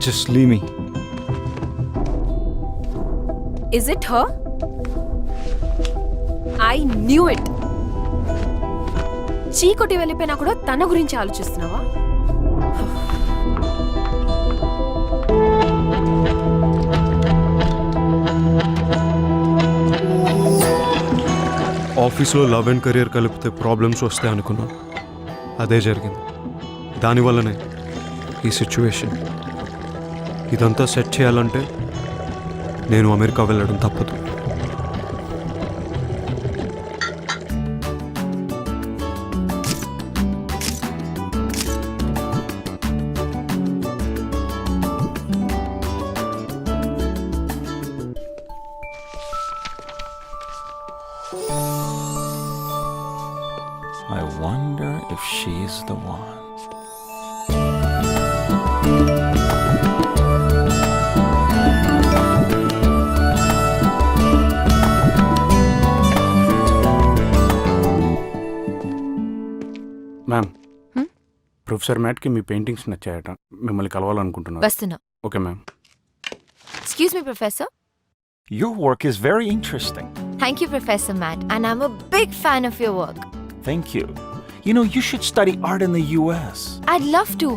Just leave me. Is it her? I knew it. చీకొట్టి వెళ్ళిపోయినా కూడా తన గురించి ఆలోచిస్తున్నావా? ఆఫీస్లో లవ్ అండ్ కెరియర్ కలిపితే ప్రాబ్లమ్స్ వస్తాయి అనుకున్నాను. అదే జరిగింది. దానివల్లనే ఈ సిచ్యువేషన్. ఇదంతా సెట్ చేయాలంటే నేను అమెరికా వెళ్ళడం తప్పదు. I wonder if she's the one. Ma'am, professor మ్యాట్కి మీ పెయింటింగ్స్ నచ్చాయట. మిమ్మల్ని కలవాలనుకుంటున్నారు. వస్తున్నా. Okay ma'am. Excuse me, Professor. Your work is very interesting. Thank you, Professor Matt, and I'm a big fan of your work. Thank you. You know, you should study art in the US. I'd love to.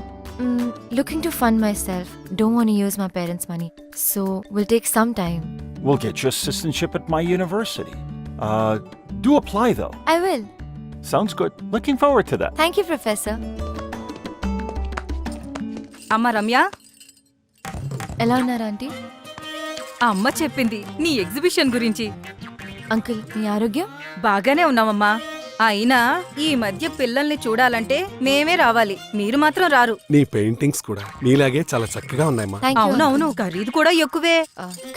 Looking to fund myself. Don't want to use my parents' money, so will take some time. We'll get you assistantship at my university. Do apply though. I will. Sounds good. Looking forward to that. Thank you, Professor. అమ్మ రమ్య, ఎలా ఉన్నారు aunty? అమ్మ చెప్పింది నీ exhibition గురించి. Uncle, మీ ఆరోగ్యం? బాగానే ఉన్నామమ్మా. అయినా ఈ మధ్య పిల్లల్ని చూడాలంటే మేమే రావాలి, మీరు మాత్రం రారు. నీ పెయింటింగ్స్ కూడా నీలాగే చాలా చక్కగా ఉన్నాయమ్మా. Thank you. అవునవును, ఖరీదు కూడా ఎక్కువే.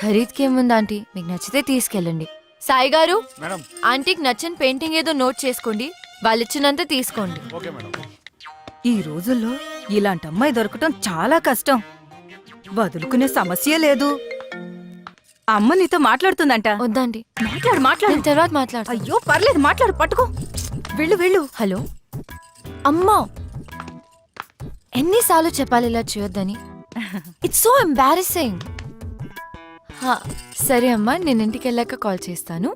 ఖరీదుకి ఏముంది ఆంటీ, మీకు నచ్చితే తీసుకెళ్ళండి. సాయి గారు, మేడం. ఆంటీకి నచ్చిన పెయింటింగ్ ఏదో నోట్ చేసుకోండి, వాళ్ళు ఇచ్చినంత తీసుకోండి. Okay madam. ఈ రోజుల్లో ఇలాంటి అమ్మాయి దొరకటం చాలా కష్టం. వదులుకునే సమస్య లేదు. అమ్మ నీతో మాట్లాడుతుందంట. వద్దండి, మాట్లాడు మాట్లాడు. నేను తర్వాత మాట్లాడతా. అయ్యో పర్లేదు, మాట్లాడు, పట్టుకో. వెళ్ళు వెళ్ళు. హలో అమ్మా, ఎన్నిసార్లు చెప్పాలి ఇలా చేయొద్దని? It's so embarrassing. సరే అమ్మా, నేను ఇంటికి వెళ్ళాక కాల్ చేస్తాను.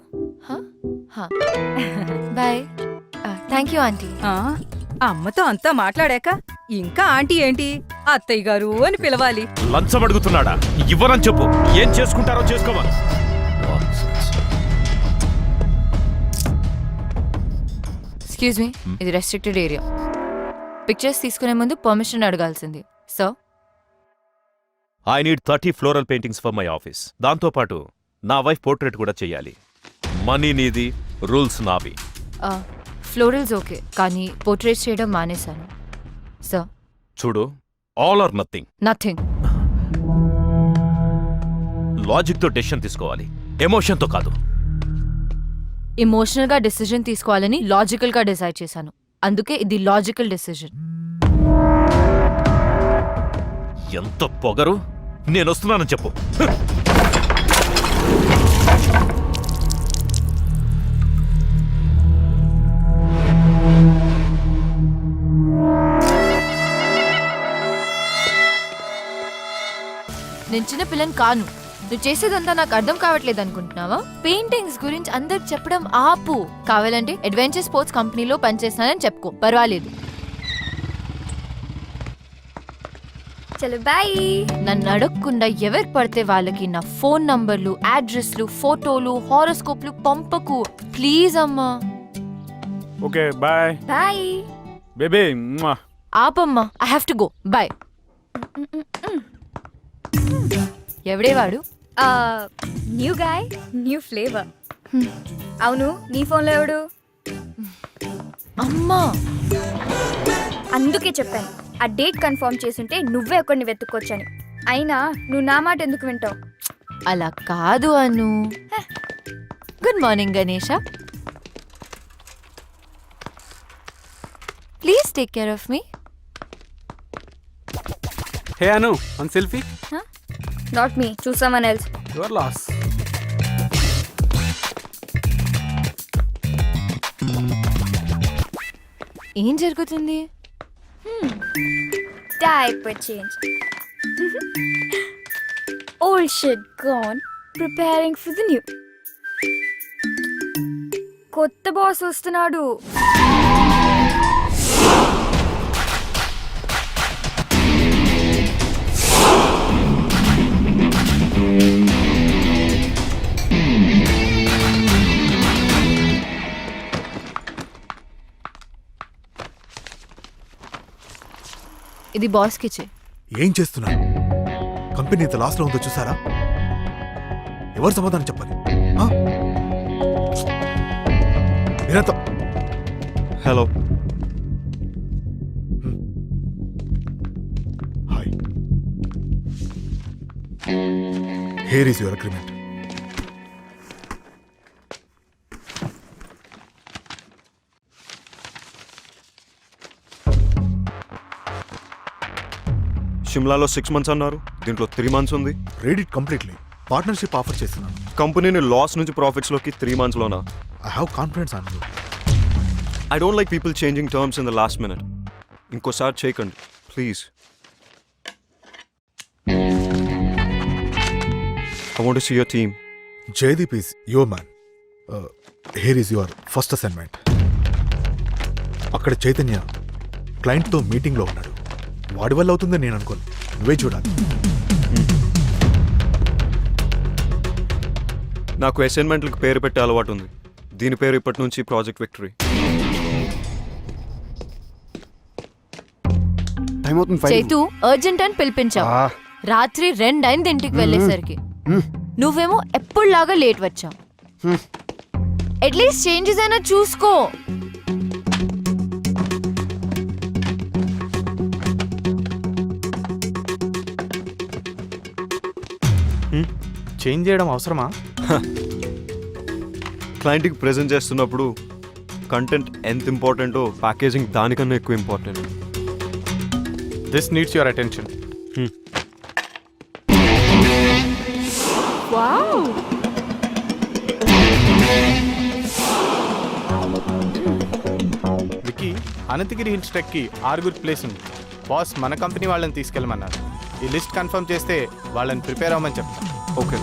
బాయ్. Thank you aunty. ఆ, అమ్మతో అంతా మాట్లాడాక ఇంకా ఆంటీ ఏంటి, అత్తయ్య గారు అని పిలవాలి. లంచం అడుగుతున్నాడా? ఇవ్వరని చెప్పు. ఏం చేసుకుంటారో చేసుకోవాలి. ఎక్స్క్యూజ్ మీ, ఇది రెస్ట్రిక్టెడ్ ఏరియా. పిక్చర్స్ తీసుకునే ముందు పర్మిషన్ అడగాల్సింది. So I need 30 floral paintings for my office. దాంతోపాటు నా వైఫ్ పోర్ట్రేట్ కూడా చెయ్యాలి. మనీ నీది, రూల్స్ నావి. ఫ్లోరల్స్ ఓకే, కానీ పోర్ట్రేట్స్ చేయడం మానేశాను. సో చూడు, ఆల్ ఆర్ నథింగ్. నథింగ్. లాజిక్తో డెసిషన్ తీసుకోవాలి, ఎమోషన్తో కాదు. ఎమోషనల్గా డెసిజన్ తీసుకోవాలని లాజికల్గా డిసైడ్ చేశాను. అందుకే ఇది లాజికల్ డెసిజన్. ఎంత పొగరు! నేనొస్తున్నానని చెప్పు. నేను చిన్న పిల్లని కాను. నువ్వు చేసేదంతా నాకు అర్థం కావట్లేదు అనుకుంటున్నావా? పెయింటింగ్స్ గురించి అందరికి చెప్పడం ఆపు. కావాలంటే అడ్వెంచర్ స్పోర్ట్స్ కంపెనీలో పనిచేస్తానని చెప్పుకో, పర్వాలేదు. చలో బాయ్. నన్ను అడగకుండా ఎవరు పడితే వాళ్ళకి నా ఫోన్ నంబర్లు, అడ్రస్లు, ఫోటోలు, హారోస్కోప్లు పంపకు ప్లీజ్ అమ్మా. Okay bye. Bye baby. ఆపమ్మా, I have to go. Bye. ఎవడే వాడు? New guy, new flavour. అవును, నీ ఫోన్లో ఎవడు? అమ్మా, అందుకే చెప్పాను ఆ డేట్ కన్ఫర్మ్ చేసుంటే నువ్వే ఒకరిని వెతుక్కొచ్చని. అయినా నువ్వు నా మాట ఎందుకు వింటావు? అలా కాదు Anu. Good morning Ganesha. Please take care of me. Hey Anu, one selfie. Not me, choose someone else. Your loss. ఏం జరుగుతుంది? Diaper change. Old shit gone, preparing for the new. కొత్త బాస్ వస్తున్నాడు. ఇది బాస్కి ఇచ్చే. ఏం చేస్తున్నారు? కంపెనీ ఇంత లాస్లో ఉందో చూసారా? ఎవరు సమాధానం చెప్పాలి? ఆ? మీరంతా hello, hi. Here is your agreement. షిమ్లాలో 6 months అన్నారు, దీంట్లో 3 months ఉంది. Read it completely. Partnership offer చేస్తున్నాను. కంపెనీని లాస్ నుంచి ప్రాఫిట్స్లోకి 3 monthsలోనా? I have confidence on you. I don't like people changing terms in the last minute. ఇంకోసారి చేయకండి please. I want to see your team. Jaydeep is your man. Here is your first assignment. అక్కడ చైతన్య క్లయింట్తో మీటింగ్లో ఉన్నాడు. వాడి వల్ల అవుతుందని నేను అనుకోను. నువ్వే చూడాలి. నాకు అసైన్మెంట్లకు పేరు పెట్టే అలవాటు ఉంది. దీని పేరు ఇప్పటి నుంచి ప్రాజెక్ట్ విక్టరీ. చైతు అర్జెంట్ అని పిలిపించావు. రాత్రి 2 అయింది ఇంటికి వెళ్ళేసరికి. నువ్వేమో ఎప్పుడులాగా లేట్ వచ్చావు. అట్లీస్ట్ చేంజెస్ అయినా చూసుకో. చేంజ్ చేయడం అవసరమా? క్లయింట్కి ప్రజెంట్ చేస్తున్నప్పుడు కంటెంట్ ఎంత ఇంపార్టెంటో ప్యాకేజింగ్ దానికన్నా ఎక్కువ important. This needs your attention. Wow, Vicky, Anantagiri hills ట్రెక్కి 6 ప్లేస్ ఉంది. బాస్ మన కంపెనీ వాళ్ళని తీసుకెళ్ళమన్నారు. ఈ లిస్ట్ కన్ఫర్మ్ చేస్తే వాళ్ళని ప్రిపేర్ అవ్వమని చెప్తాను. ఓకే.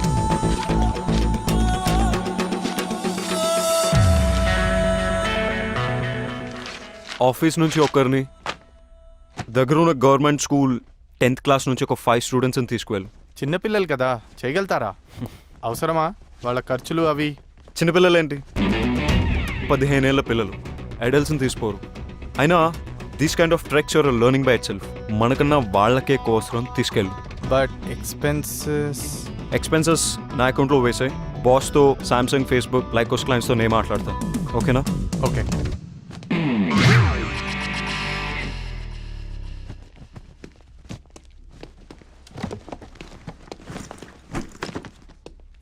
ఆఫీస్ నుంచి ఒకరిని, దగ్గరున్న గవర్నమెంట్ స్కూల్ 10th class నుంచి ఒక 5 students తీసుకువెళ్ళు. చిన్నపిల్లలు కదా, చేయగలుగుతారా? అవసరమా వాళ్ళ ఖర్చులు అవి? చిన్నపిల్లలేంటి, 15 ఏళ్ల పిల్లలు, అడల్ట్స్ని తీసుకోరు. అయినా these kind of treks are learning by itself. మనకన్నా వాళ్ళకే కోసరం తీసుకెళ్ళు. బట్ ఎక్స్పెన్సెస్ నా అకౌంట్లో వేసాయి. బాస్తో, సామ్సంగ్, ఫేస్బుక్, లైకోస్ క్లయింట్స్తో నేను మాట్లాడతాను. ఓకేనా? ఓకే.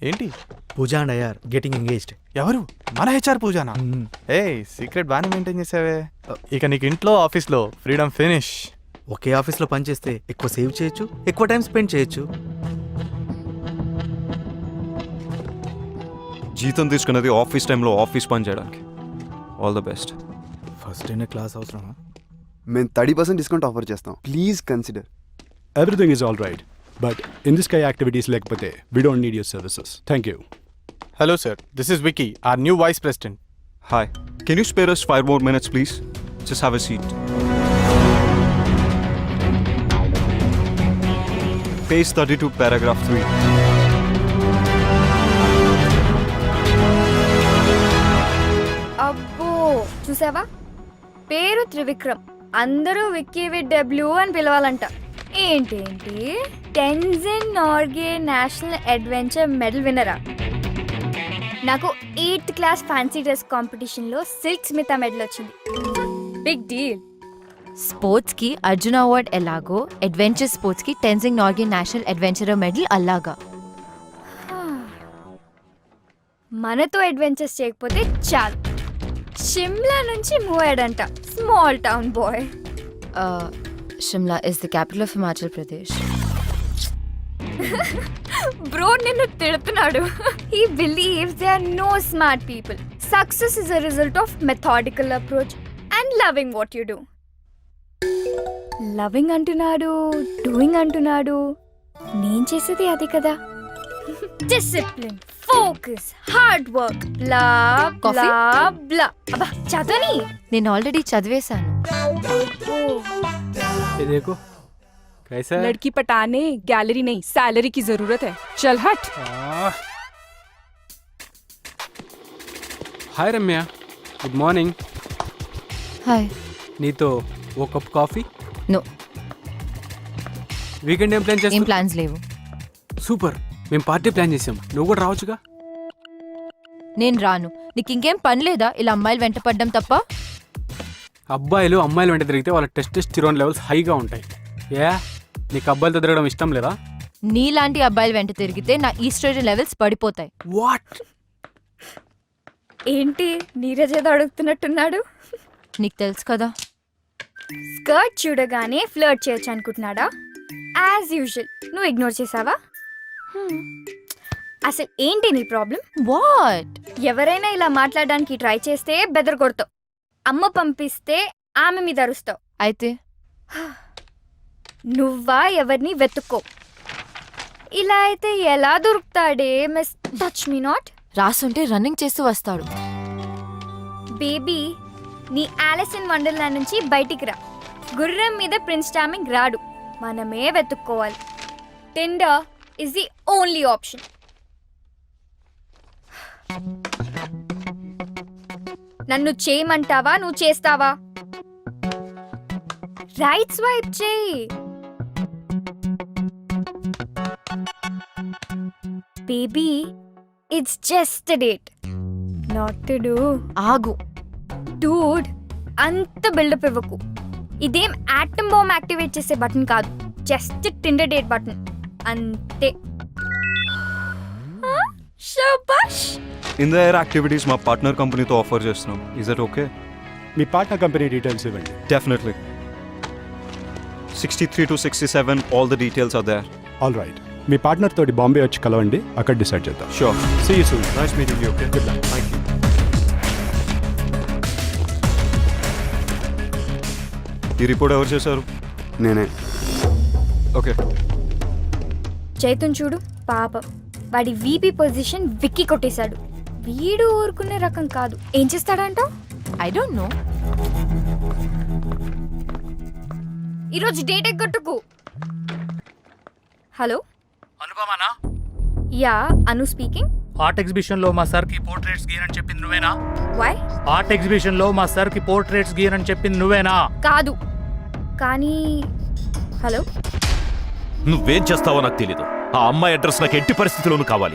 ఏంటి? Pooja and I are getting engaged. ఎవరు? మన హెచ్ఆర్ పూజానా? ఏ సీక్రెట్ బాగానే మెయింటైన్ చేసావే. ఇక నీకు ఇంట్లో ఆఫీస్లో ఫ్రీడమ్ ఫినిష్. ఒకే ఆఫీస్లో పనిచేస్తే ఎక్కువ సేవ్ చేయొచ్చు, ఎక్కువ టైం స్పెండ్ చేయొచ్చు. జీతం తీసుకున్నది ఆఫీస్ టైంలో ఆఫీస్ పని చేయడానికి. All the best. ఫస్ట్ అయిన క్లాస్ అవసరమా? మేము 30% డిస్కౌంట్ ఆఫర్ చేస్తాం. Please consider. Everything is all right, but in this kind of activities lekapothe we don't need your services. Thank you. Hello sir, this is Vicky, our new vice president. Hi, can you spare us 5 more minutes please? Just have a seat. Page 32 paragraph 3. అబ్బో చూసావా, పేరు త్రివిక్రమ్, అందరూ Vicky with W అని పిలవాలంట. ఏంటేంటి, Tenzin Norgay national adventure medal విన్నరా? నాకు 8th class fancy dress కాంపిటీషన్లో సిల్క్ స్మిత మెడల్ వచ్చింది. Big deal. స్పోర్ట్స్కి అర్జున అవార్డ్ ఎలాగో, అడ్వెంచర్ స్పోర్ట్స్కి Tenzing Norgay national adventurer medal అలాగా. మనతో అడ్వెంచర్స్ చేయకపోతే చాలు. షిమ్లా నుంచి మూవ్ అయ్యాడంట, small town boy. Shimla is the capital of Himachal Pradesh. Bro నిన్ను తిడుతున్నాడు. He believes there are no smart people. Success is a result of methodical approach and loving what you do. Loving అంటున్నాడు, doing అంటున్నాడు. నేను చేసేది అది కదా. డిసిప్లిన్, ఫోకస్, హార్డ్ వర్క్, బ్లా Coffee? బ్లా బ్లా. అబ్బా చదవని. నేను ఆల్రెడీ చదివేశాను. ये देखो कैसा है? लड़की पटाने गैलरी नहीं सैलरी की जरूरत है. चल हट. हाय रम्या, गुड मॉर्निंग. హాయ్. నీతో ఓ కప్ కాఫీ. నో, వీకెండ్ ఏం ప్లాన్ ఏం చేస్తాం? ప్లాన్స్ లేవు. సూపర్, మేము పార్టీ ప్లాన్ చేసాం, నువ్వు కూడా రావచ్చుగా. నేను రాను. నీకు ఇంకేం పని లేదా ఇలా అమ్మాయిలు వెంట పడ్డం తప్ప? అబ్బాయిలు అమ్మాయిల వెంట తిరిగితే వాళ్ళ టెస్టోస్టెరాన్ లెవెల్స్ హైగా ఉంటాయి. ఏ నీకు అబ్బాయిలతో తిరగడం ఇష్టం లేదా? నీలాంటి అబ్బాయిలు వెంట తిరిగితే నా ఈస్ట్రోజన్ లెవెల్స్ పడిపోతాయి. వాట్? ఏంటి నీరజ్ ఏదో అడుగుతున్నట్టున్నాడు. నీకు తెలుసు కదా. స్కర్ట్ చూడగానే ఫ్లర్ట్ చేయొచ్చు అనుకుంటున్నాడా? యాజ్ యూజువల్ నువ్వు ఇగ్నోర్ చేసావా? అసలు ఏంటి నీ ప్రాబ్లం? వాట్? ఎవరైనా ఇలా మాట్లాడడానికి ట్రై చేస్తే బెదర్ కొడతావు. అమ్మ పంపిస్తే ఆమె మీద అరుస్తావు. అయితే నువ్వా ఎవరిని వెతుక్కో. ఇలా అయితే ఎలా దొరుకుతాడే మిస్ టచ్ మీ నాట్. రాసుంటే రన్నింగ్ చేస్తూ వస్తాడు. బేబీ నీ ఆలిస్ ఇన్ వండర్లాండ్ నుంచి బయటికి రా. గుర్రం మీద ప్రిన్స్ చార్మింగ్ రాడు, మనమే వెతుక్కోవాలి. Tinder is the only option. నన్ను చేయమంటావా, నువ్వు చేస్తావా? రైట్ స్వైప్ చేయి. Baby it's just date, not to do. ఆగు. డూడ్ అంత బిల్డప్ ఇవ్వకు. ఇదేం యాటమ్ బాంబ్ యాక్టివేట్ చేసే బటన్ కాదు, జస్ట్ టిండర్ డేట్ బటన్ అంతే. శభాష్. ఇన్ ద ఎయిర్ యాక్టివిటీస్ మా పార్ట్నర్ కంపెనీతో ఆఫర్ చేస్తున్నాం. Is that okay? మీ పార్ట్నర్ కంపెనీ డీటెయిల్స్ ఇవ్వండి. Definitely. 63 to 67 all the details are there. All right, me partner తోటి బాంబే వచ్చి కలవండి, అక్కడ డిసైడ్ చేద్దాం. Sure. See you soon. Nice meeting you. Okay, good luck. Thank you. ఈ report ఎవరు చేశారు? నేనే. ఓకే. చైతన్ చూడు పాపం, వాడి వీపీ పొజిషన్ విక్కి కొట్టేశాడు. వీడు ఊరుకునే రకం కాదు. ఏం చేస్తాడంట? I don't know. ఈరోజు డేట్ ఎగ్గొట్టుకు. హలో అనుపమానా? యా, అను స్పీకింగ్. ఆర్ట్ ఎగ్జిబిషన్ లో మా సార్ కి పోర్ట్రేట్స్ గీయనని చెప్పింది నువ్వేనా? వై? ఆర్ట్ ఎగ్జిబిషన్ లో మా సార్ కి పోర్ట్రేట్స్ గీయనని చెప్పింది నువ్వేనా? కాదు కానీ. హలో, నువ్వేం చేస్తావో నాకు తెలీదు. ఆ అమ్మాయి అడ్రస్ నాకు ఎట్టి పరిస్థితిలోనూ కావాలి.